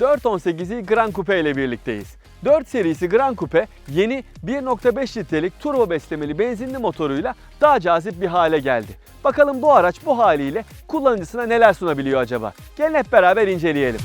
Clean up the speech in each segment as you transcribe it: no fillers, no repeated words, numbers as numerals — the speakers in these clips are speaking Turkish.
418i Gran Coupe ile birlikteyiz. 4 serisi Gran Coupe yeni 1.5 litrelik turbo beslemeli benzinli motoruyla daha cazip bir hale geldi. Bakalım bu araç bu haliyle kullanıcısına neler sunabiliyor acaba? Gelin hep beraber inceleyelim.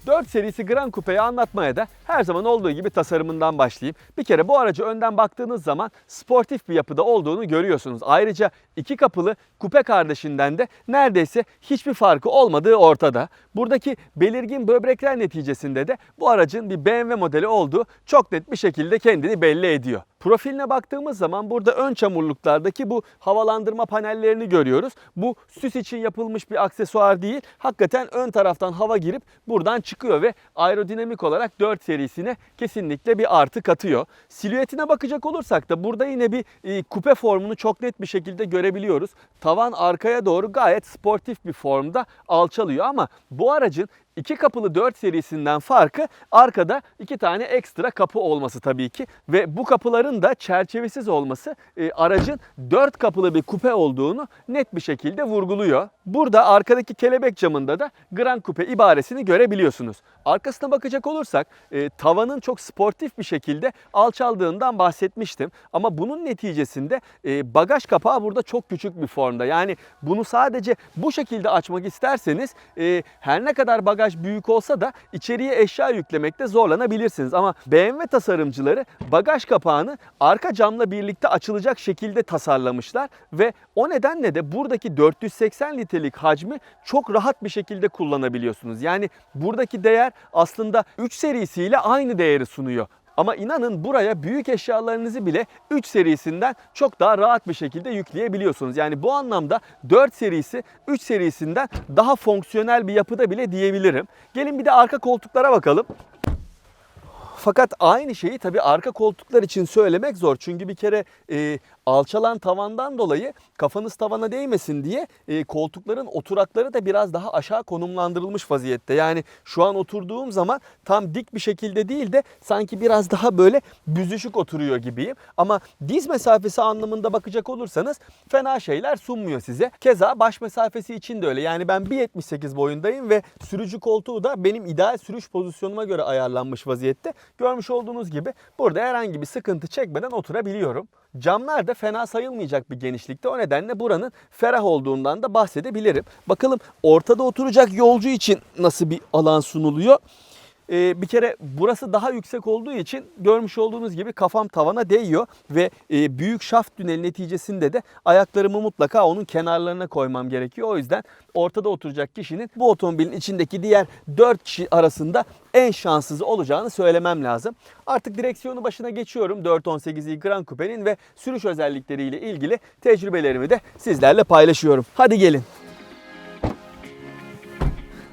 Dört serisi Gran Coupe'yi anlatmaya da her zaman olduğu gibi tasarımından başlayayım. Bir kere bu aracı önden baktığınız zaman sportif bir yapıda olduğunu görüyorsunuz. Ayrıca iki kapılı kupe kardeşinden de neredeyse hiçbir farkı olmadığı ortada. Buradaki belirgin böbrekler neticesinde de bu aracın bir BMW modeli olduğu çok net bir şekilde kendini belli ediyor. Profiline baktığımız zaman burada ön çamurluklardaki bu havalandırma panellerini görüyoruz. Bu süs için yapılmış bir aksesuar değil. Hakikaten ön taraftan hava girip buradan çıkıyor ve aerodinamik olarak 4 serisine kesinlikle bir artı katıyor. Silüetine bakacak olursak da burada yine bir kupe formunu çok net bir şekilde görebiliyoruz. Tavan arkaya doğru gayet sportif bir formda alçalıyor ama bu aracın İki kapılı 4 serisinden farkı arkada 2 tane ekstra kapı olması tabii ki ve bu kapıların da çerçevesiz olması aracın 4 kapılı bir kupe olduğunu net bir şekilde vurguluyor. Burada arkadaki kelebek camında da Gran Coupe ibaresini görebiliyorsunuz. Arkasına bakacak olursak tavanın çok sportif bir şekilde alçaldığından bahsetmiştim. Ama bunun neticesinde bagaj kapağı burada çok küçük bir formda. Yani bunu sadece bu şekilde açmak isterseniz her ne kadar bagaj büyük olsa da içeriye eşya yüklemekte zorlanabilirsiniz. Ama BMW tasarımcıları bagaj kapağını arka camla birlikte açılacak şekilde tasarlamışlar ve o nedenle de buradaki 480 litrelik hacmi çok rahat bir şekilde kullanabiliyorsunuz. Yani buradaki değer aslında 3 serisiyle aynı değeri sunuyor. Ama inanın buraya büyük eşyalarınızı bile 3 serisinden çok daha rahat bir şekilde yükleyebiliyorsunuz. Yani bu anlamda 4 serisi 3 serisinden daha fonksiyonel bir yapıda bile diyebilirim. Gelin bir de arka koltuklara bakalım. Fakat aynı şeyi tabii arka koltuklar için söylemek zor. Çünkü bir kere alçalan tavandan dolayı kafanız tavana değmesin diye koltukların oturakları da biraz daha aşağı konumlandırılmış vaziyette. Yani şu an oturduğum zaman tam dik bir şekilde değil de sanki biraz daha böyle büzüşük oturuyor gibiyim. Ama diz mesafesi anlamında bakacak olursanız fena şeyler sunmuyor size. Keza baş mesafesi için de öyle. Yani ben 1.78 boyundayım ve sürücü koltuğu da benim ideal sürüş pozisyonuma göre ayarlanmış vaziyette. Görmüş olduğunuz gibi burada herhangi bir sıkıntı çekmeden oturabiliyorum. Camlar da fena sayılmayacak bir genişlikte. O nedenle buranın ferah olduğundan da bahsedebilirim. Bakalım ortada oturacak yolcu için nasıl bir alan sunuluyor. Bir kere burası daha yüksek olduğu için görmüş olduğunuz gibi kafam tavana değiyor ve büyük şaft tüneli neticesinde de ayaklarımı mutlaka onun kenarlarına koymam gerekiyor. O yüzden ortada oturacak kişinin bu otomobilin içindeki diğer 4 kişi arasında en şanssızı olacağını söylemem lazım. Artık direksiyonu başına geçiyorum 418i Gran Coupe'nin ve sürüş özellikleriyle ilgili tecrübelerimi de sizlerle paylaşıyorum. Hadi gelin.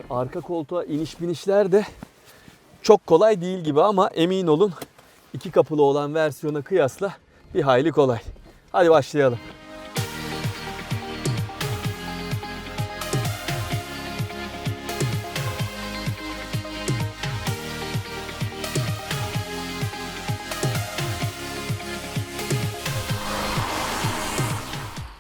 Arka koltuğa iniş binişler de çok kolay değil gibi ama emin olun iki kapılı olan versiyona kıyasla bir hayli kolay. Hadi başlayalım.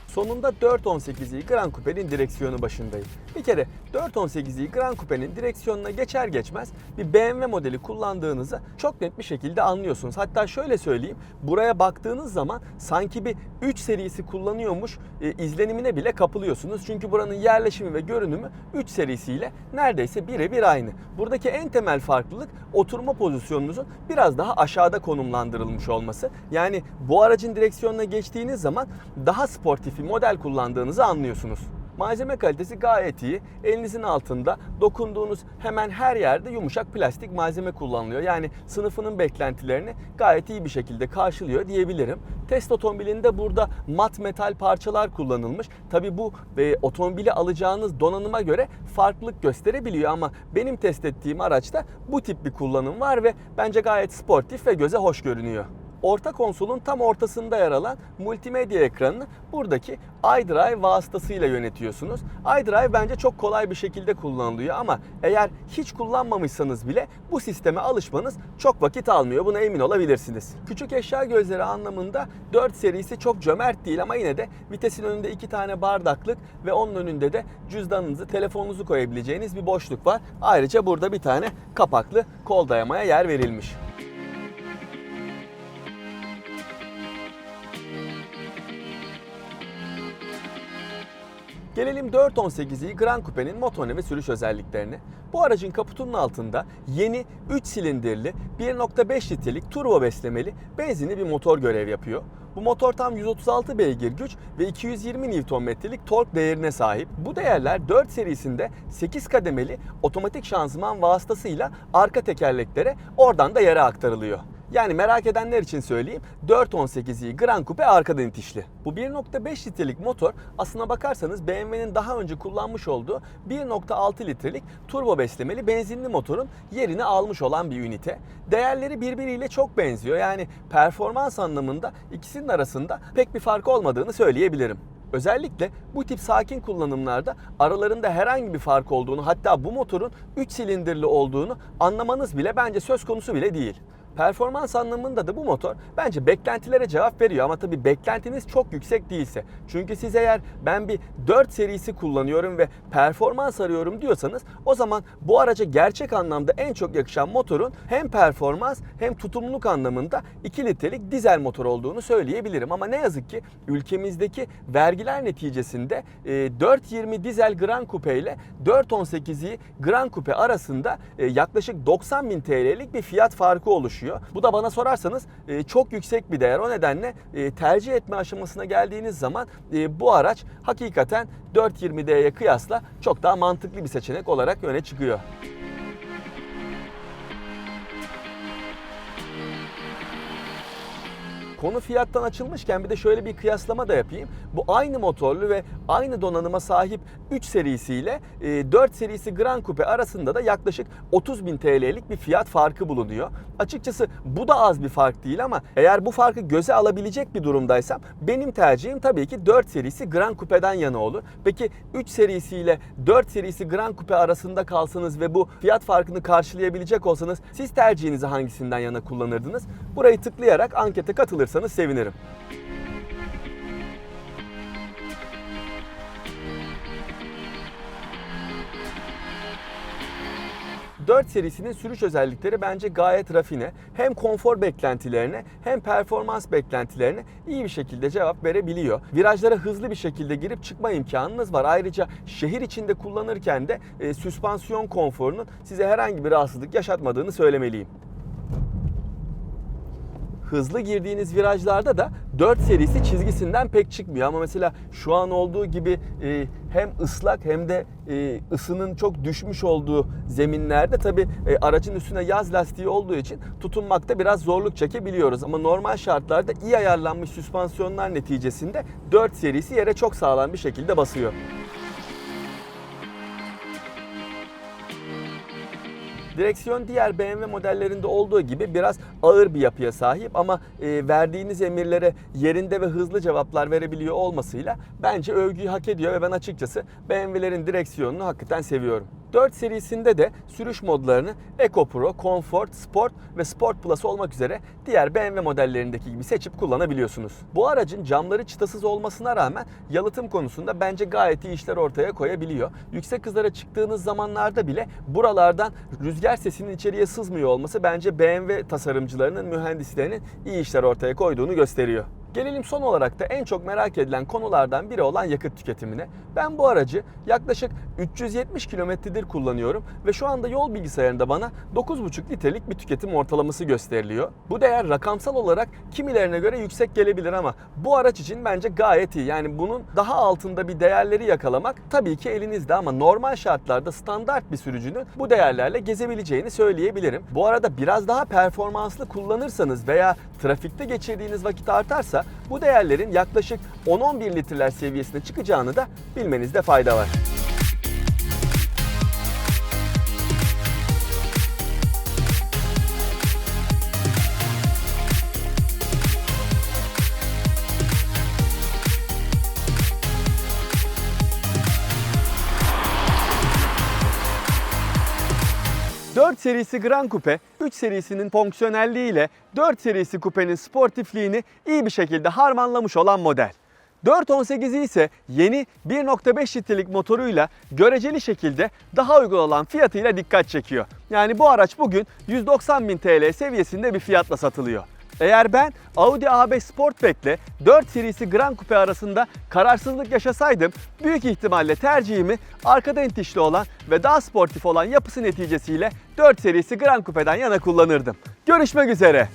Sonunda 418i Gran Coupe'nin direksiyonu başındayım. Bir kere 418i Gran Coupe'nin direksiyonuna geçer geçmez bir BMW modeli kullandığınızı çok net bir şekilde anlıyorsunuz. Hatta şöyle söyleyeyim, buraya baktığınız zaman sanki bir 3 serisi kullanıyormuş izlenimine bile kapılıyorsunuz. Çünkü buranın yerleşimi ve görünümü 3 serisiyle neredeyse birebir aynı. Buradaki en temel farklılık oturma pozisyonunuzun biraz daha aşağıda konumlandırılmış olması. Yani bu aracın direksiyonuna geçtiğiniz zaman daha sportif bir model kullandığınızı anlıyorsunuz. Malzeme kalitesi gayet iyi. Elinizin altında dokunduğunuz hemen her yerde yumuşak plastik malzeme kullanılıyor. Yani sınıfının beklentilerini gayet iyi bir şekilde karşılıyor diyebilirim. Test otomobilinde burada mat metal parçalar kullanılmış. Tabii bu otomobili alacağınız donanıma göre farklılık gösterebiliyor ama benim test ettiğim araçta bu tip bir kullanım var ve bence gayet sportif ve göze hoş görünüyor. orta konsolun tam ortasında yer alan multimedya ekranını buradaki iDrive vasıtasıyla yönetiyorsunuz. iDrive bence çok kolay bir şekilde kullanılıyor ama eğer hiç kullanmamışsanız bile bu sisteme alışmanız çok vakit almıyor. Buna emin olabilirsiniz. Küçük eşya gözleri anlamında 4 serisi çok cömert değil ama yine de vitesin önünde 2 tane bardaklık ve onun önünde de cüzdanınızı, telefonunuzu koyabileceğiniz bir boşluk var. Ayrıca burada bir tane kapaklı kol dayamaya yer verilmiş. Gelelim 418i Gran Coupe'nin motorine ve sürüş özelliklerine. Bu aracın kaputunun altında yeni 3 silindirli 1.5 litrelik turbo beslemeli benzinli bir motor görev yapıyor. Bu motor tam 136 beygir güç ve 220 Nm'lik tork değerine sahip. Bu değerler 4 serisinde 8 kademeli otomatik şanzıman vasıtasıyla arka tekerleklere, oradan da yere aktarılıyor. Yani merak edenler için söyleyeyim, 418i Gran Coupe arkadan itişli. Bu 1.5 litrelik motor aslına bakarsanız BMW'nin daha önce kullanmış olduğu 1.6 litrelik turbo beslemeli benzinli motorun yerini almış olan bir ünite. Değerleri birbiriyle çok benziyor. Yani performans anlamında ikisinin arasında pek bir fark olmadığını söyleyebilirim. Özellikle bu tip sakin kullanımlarda aralarında herhangi bir fark olduğunu, hatta bu motorun 3 silindirli olduğunu anlamanız bile bence söz konusu bile değil. Performans anlamında da bu motor bence beklentilere cevap veriyor ama tabii beklentiniz çok yüksek değilse. Çünkü siz eğer ben bir 4 serisi kullanıyorum ve performans arıyorum diyorsanız o zaman bu araca gerçek anlamda en çok yakışan motorun hem performans hem tutumluluk anlamında 2 litrelik dizel motor olduğunu söyleyebilirim. Ama ne yazık ki ülkemizdeki vergiler neticesinde 420 dizel Gran Coupe ile 418i Gran Coupe arasında yaklaşık 90.000 TL'lik bir fiyat farkı oluşuyor. Bu da bana sorarsanız çok yüksek bir değer. O nedenle tercih etme aşamasına geldiğiniz zaman bu araç hakikaten 420d'ye kıyasla çok daha mantıklı bir seçenek olarak öne çıkıyor. Konu fiyattan açılmışken bir de şöyle bir kıyaslama da yapayım. Bu aynı motorlu ve aynı donanıma sahip 3 serisiyle 4 serisi Gran Coupe arasında da yaklaşık 30.000 TL'lik bir fiyat farkı bulunuyor. Açıkçası bu da az bir fark değil ama eğer bu farkı göze alabilecek bir durumdaysam benim tercihim tabii ki 4 serisi Gran Coupe'den yana olur. Peki 3 serisiyle 4 serisi Gran Coupe arasında kalsanız ve bu fiyat farkını karşılayabilecek olsanız siz tercihinizi hangisinden yana kullanırdınız? Burayı tıklayarak ankete katılırsanız sevinirim. 4 serisinin sürüş özellikleri bence gayet rafine. Hem konfor beklentilerine hem performans beklentilerine iyi bir şekilde cevap verebiliyor. Virajlara hızlı bir şekilde girip çıkma imkanınız var. Ayrıca şehir içinde kullanırken de süspansiyon konforunun size herhangi bir rahatsızlık yaşatmadığını söylemeliyim. Hızlı girdiğiniz virajlarda da 4 serisi çizgisinden pek çıkmıyor. Ama mesela şu an olduğu gibi hem ıslak hem de ısının çok düşmüş olduğu zeminlerde tabii aracın üstüne yaz lastiği olduğu için tutunmakta biraz zorluk çekebiliyoruz. Ama normal şartlarda iyi ayarlanmış süspansiyonlar neticesinde 4 serisi yere çok sağlam bir şekilde basıyor. Direksiyon diğer BMW modellerinde olduğu gibi biraz ağır bir yapıya sahip ama verdiğiniz emirlere yerinde ve hızlı cevaplar verebiliyor olmasıyla bence övgüyü hak ediyor ve ben açıkçası BMW'lerin direksiyonunu hakikaten seviyorum. 4 serisinde de sürüş modlarını Eco Pro, Comfort, Sport ve Sport Plus olmak üzere diğer BMW modellerindeki gibi seçip kullanabiliyorsunuz. Bu aracın camları çıtasız olmasına rağmen yalıtım konusunda bence gayet iyi işler ortaya koyabiliyor. Yüksek hızlara çıktığınız zamanlarda bile buralardan rüzgar sesinin içeriye sızmıyor olması bence BMW tasarımcılarının, mühendislerinin iyi işler ortaya koyduğunu gösteriyor. Gelelim son olarak da en çok merak edilen konulardan biri olan yakıt tüketimine. Ben bu aracı yaklaşık 370 kilometredir kullanıyorum ve şu anda yol bilgisayarında bana 9,5 litrelik bir tüketim ortalaması gösteriliyor. Bu değer rakamsal olarak kimilerine göre yüksek gelebilir ama bu araç için bence gayet iyi. Yani bunun daha altında bir değerleri yakalamak tabii ki elinizde ama normal şartlarda standart bir sürücünün bu değerlerle gezebileceğini söyleyebilirim. Bu arada biraz daha performanslı kullanırsanız veya trafikte geçirdiğiniz vakit artarsa bu değerlerin yaklaşık 10-11 litreler seviyesine çıkacağını da bilmenizde fayda var. serisi Gran Coupe, 3 serisinin fonksiyonelliğiyle 4 serisi kupenin sportifliğini iyi bir şekilde harmanlamış olan model. 418'i ise yeni 1.5 litrelik motoruyla göreceli şekilde daha uygun olan fiyatıyla dikkat çekiyor. Yani bu araç bugün 190.000 TL seviyesinde bir fiyatla satılıyor. Eğer ben Audi A5 Sportback ile 4 serisi Gran Coupe arasında kararsızlık yaşasaydım büyük ihtimalle tercihimi arkadan itişli olan ve daha sportif olan yapısı neticesiyle 4 serisi Gran Coupe'den yana kullanırdım. Görüşmek üzere.